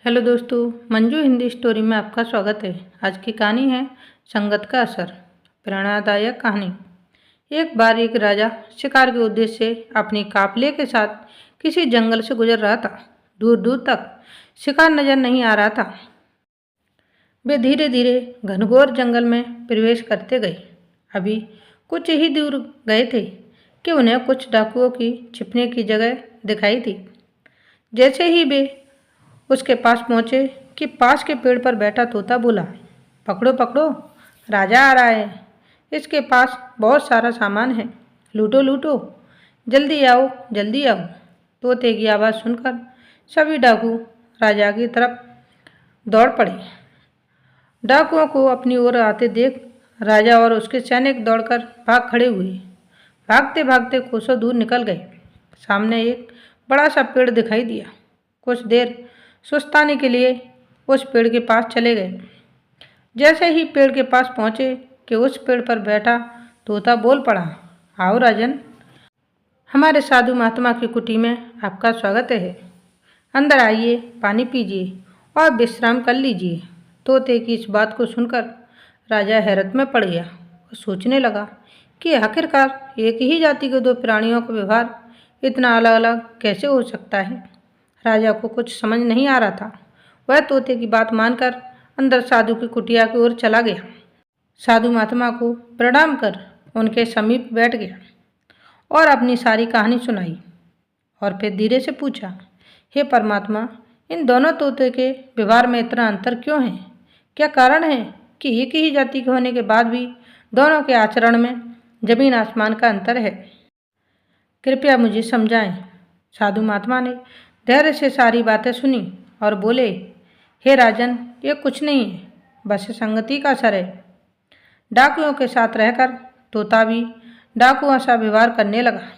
Hello दोस्तों, Manju Hindi story में आपका स्वागत है। आज की कहानी है संगत का असर। प्रेरणादायक कहानी। एक बार एक राजा शिकार के उद्देश्य से अपनी काफिले के साथ किसी जंगल से गुजर रहा था। दूर दूर तक शिकार नजर नहीं आ रहा था। वे धीरे धीरे घनघोर जंगल में प्रवेश करते गए। अभी कुछ ही दूर गए थे कि उन्हें कुछ डाकुओं की छिपने की जगह दिखाई थी। जैसे ही वे उसके पास पहुंचे कि पास के पेड़ पर बैठा तोता बोला, पकड़ो पकड़ो, राजा आ रहा है। इसके पास बहुत सारा सामान है, लूटो लूटो, जल्दी आओ जल्दी आओ। तोते की आवाज़ सुनकर सभी डाकू राजा की तरफ दौड़ पड़े। डाकुओं को अपनी ओर आते देख राजा और उसके सैनिक दौड़कर भाग खड़े हुए। भागते भागते कोसों दूर निकल गए। सामने एक बड़ा सा पेड़ दिखाई दिया। कुछ देर सुस्ताने के लिए उस पेड़ के पास चले गए। जैसे ही पेड़ के पास पहुँचे कि उस पेड़ पर बैठा तोता बोल पड़ा, आओ राजन, हमारे साधु महात्मा की कुटी में आपका स्वागत है। अंदर आइए, पानी पीजिए और विश्राम कर लीजिए। तोते की इस बात को सुनकर राजा हैरत में पड़ गया और सोचने लगा कि आखिरकार एक ही जाति के दो प्राणियों का व्यवहार इतना अलग अलग कैसे हो सकता है। राजा को कुछ समझ नहीं आ रहा था। वह तोते की बात मानकर अंदर साधु की कुटिया की ओर चला गया। साधु महात्मा को प्रणाम कर उनके समीप बैठ गया और अपनी सारी कहानी सुनाई और फिर धीरे से पूछा, हे परमात्मा, इन दोनों तोते के व्यवहार में इतना अंतर क्यों है? क्या कारण है कि एक ही जाति के होने के बाद भी दोनों के आचरण में जमीन आसमान का अंतर है? कृपया मुझे समझाएं। साधु महात्मा ने धैर्य से सारी बातें सुनी और बोले, हे राजन, ये कुछ नहीं है, बस संगति का असर है। डाकुओं के साथ रहकर तोता भी डाकुओं सा व्यवहार करने लगा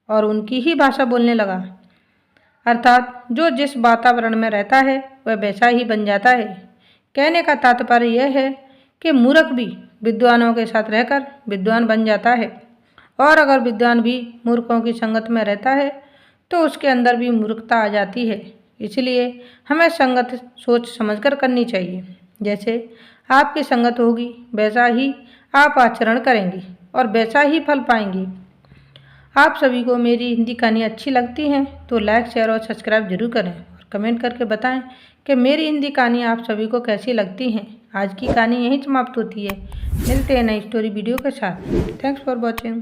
और उनकी ही भाषा बोलने लगा। अर्थात जो जिस वातावरण में रहता है वह वैसा ही बन जाता है। कहने का तात्पर्य यह है कि मूर्ख भी विद्वानों के साथ रहकर विद्वान बन जाता है, और अगर विद्वान भी मूर्खों की संगत में रहता है तो उसके अंदर भी मूर्खता आ जाती है। इसलिए हमें संगत सोच समझकर करनी चाहिए। जैसे आपकी संगत होगी वैसा ही आप आचरण करेंगे और वैसा ही फल पाएंगे। आप सभी को मेरी हिंदी कहानी अच्छी लगती हैं तो लाइक, शेयर और सब्सक्राइब जरूर करें और कमेंट करके बताएं कि मेरी हिंदी कहानी आप सभी को कैसी लगती हैं। आज की कहानी यहीं समाप्त होती है। मिलते हैं नई स्टोरी वीडियो के साथ। Thanks for watching.